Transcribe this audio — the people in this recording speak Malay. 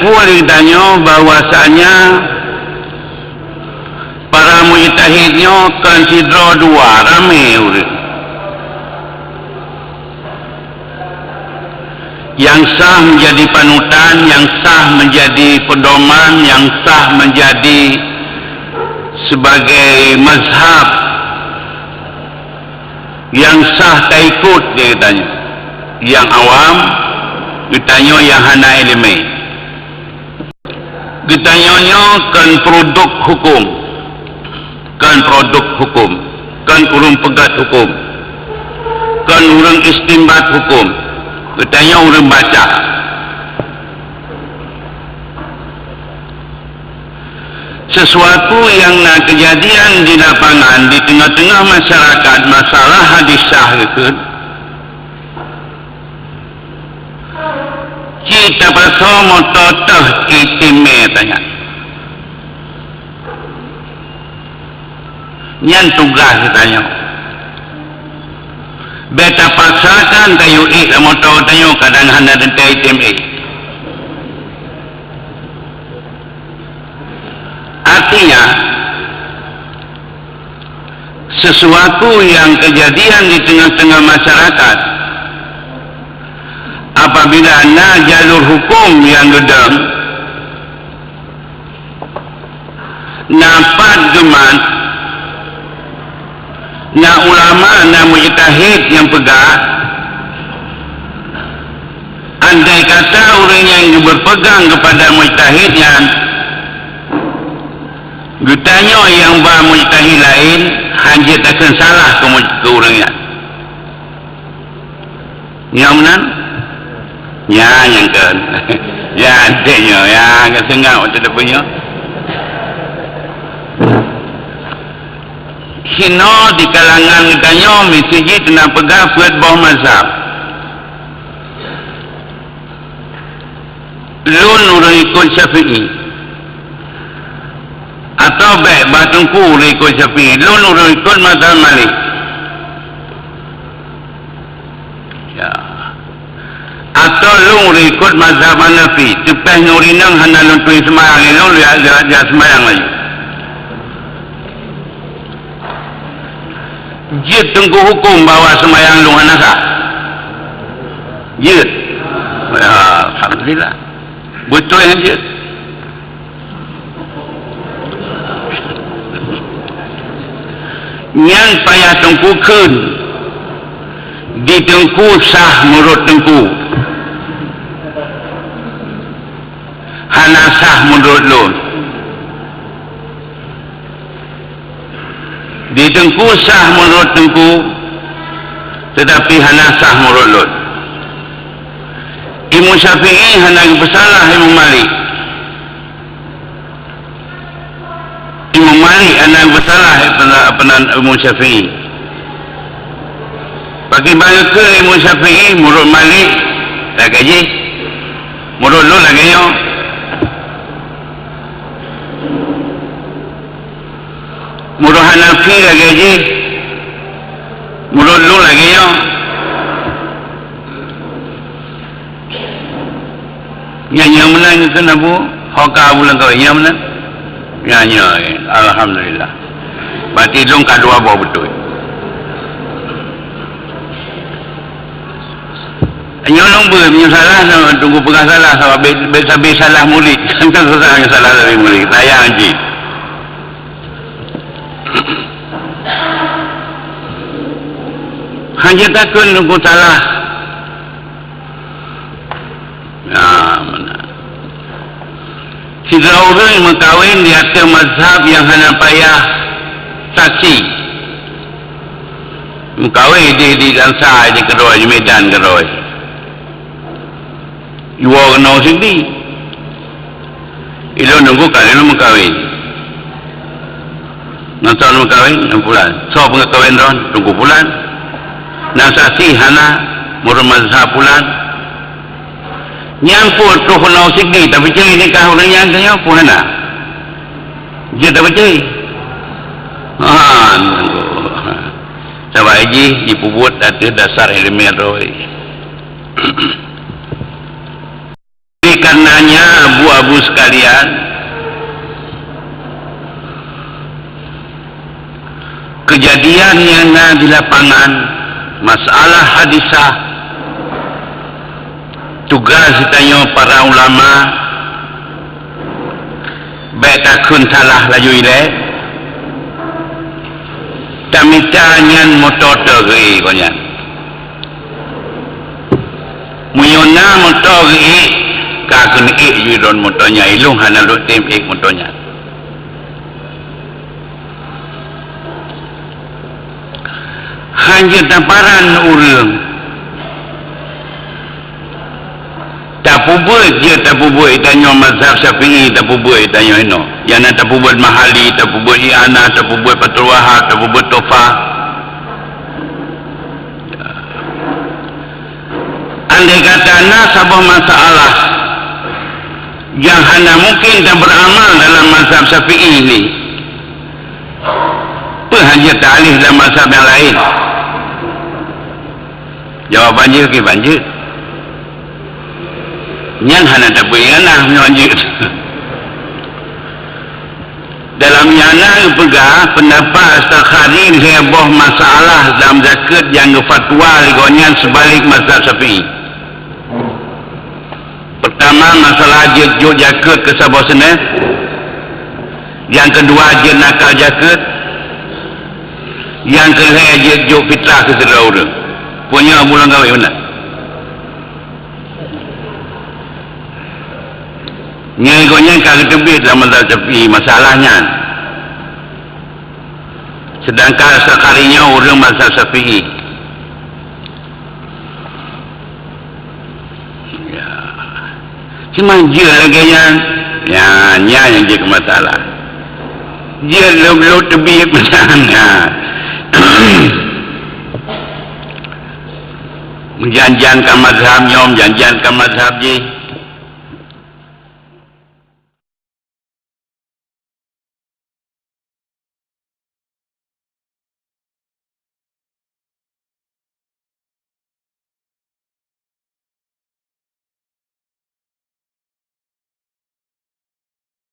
berlaku ditanya bahwasanya para mujtahidnya konsider dua ramai urip. Yang sah menjadi panutan, yang sah menjadi pedoman, yang sah menjadi sebagai mazhab, yang sah tak ikut dia tanya. Yang awam ditanya yang hana ilmi. Ditanyanya kan produk hukum, kan produk hukum, kan urang pegat hukum, kan urang istimbat hukum. Ditanya urang baca. Sesuatu yang nak kejadian di lapangan, di tengah-tengah masyarakat, masalah hadis sah itu, kita bersama totah kitime tanya. Nyan tugas tanya. Beta paksakan kayu motor tanya kadang hanya dentai kitime. Artinya sesuatu yang kejadian di tengah-tengah masyarakat, apabila ada jalur hukum yang gedang, nampak geman, na ulama, na mujtahid yang pegang, andai kata orang yang berpegang kepada mujtahid yang getanya yang bermujtahid lain, hanya akan salah ke orangnya. Yang mana? Ya, yang kan. Ya, adanya. Ya, agak sengau tak punya. Hino di kalangan getanya, mesti kena pegang buat bawah mazhab. Lun orang ikut Syafi'i. Atau baik batungku ikut Syafi'i, lun orang ikut mazhab Malik. Ya. Atau lun ikut mazhab Hanafi, cepat nurinang hana lun tuin semayang, lun lihat semayang lagi. Jid tunggu hukum bahawa semayang lun hana sah. Jid. Ya, alhamdulillah. Betul yang jid. Yang payah tengkukan ditengku sah menurut tengku, hana sah menurut lun. Ditengku sah menurut tengku, tetapi hana sah menurut lun. Imam Syafi'i hana bersalah Imam Malik. Imam Malik anak bersalah Imam Syafi'i. Bagaimana ke Imam Syafi'i menurut Malik tak gaji, menurut lu lagi yo. Menurut Hanafi tak gaji, menurut lu lagi yo. Yang mana itu nabu? Hokah bulan kau yang mana? Ya, alhamdulillah. Berarti dong kedua bawa betul. Nyolong punya salah, tunggu pegang salah, sebab habis salah murid. Kan susah yang salah dari murid. Tayang haji. Hanya takut tunggu salah. Ya, mana? Jika orang mengkawin di atas mazhab yang hanya payah saksi, mengkawin di Ansar, di Keroi, di Medan Keroi, iwa kena sini, ilo nunggu kan, ilo mengkawin, nanti mengkawin, 6 bulan, so mengkawin ron, tunggu bulan, nak saksi hana, menurut mazhab bulan, nyangkut tu kena sini, tapi cari nikah orang yang tanya pun hana. Dia tak percaya. Sebab haji dipubuat ada dasar ilmiah roh. Karenanya sekalian, kejadian yang ada di lapangan, masalah hadisah, tugas tanya para ulama, baik takun salah laju ilek, tamita nyan motor tergeri banyak. Muyona motor tergeri, kakun juron motornya, ilung hana lu tim motornya. Hanya tamparan urang tak pubuat je tak pubuat tanya mazhab Syafi'i tak pubuat tanya ino yang tak pubuat mahali tak pubuat i'anah tak pubuat Fathul Wahab tak pubuat Tofah. Andai kata sabah masalah yang hanya mungkin tak beramal dalam mazhab Syafi'i ini, hanya ta'alih dalam mazhab yang lain. Jawabannya ke banjir. Yang hana tak boleh banjir. Dalam yana pegang pendapat Astaghari heboh masalah dalam zakat yang fatwa ligonyan sebalik mazhab Syafi'i. Pertama masalah juk zakat ke sabah seneh. Yang kedua je nakal zakat. Yang ketiga je juk fitrah ke sedara. Punya bulan kawin benar. Nyai kalau tebit dalam mazhab Syafi'i masalahnya. Sedangkan sekalinya orang mazhab Syafi'i. Ya. Cuma dia lagi yang yang jadi masalah. Dia lu tebit masalahnya. Menjanjikan mazhabnya, menjanjikan mazhab je.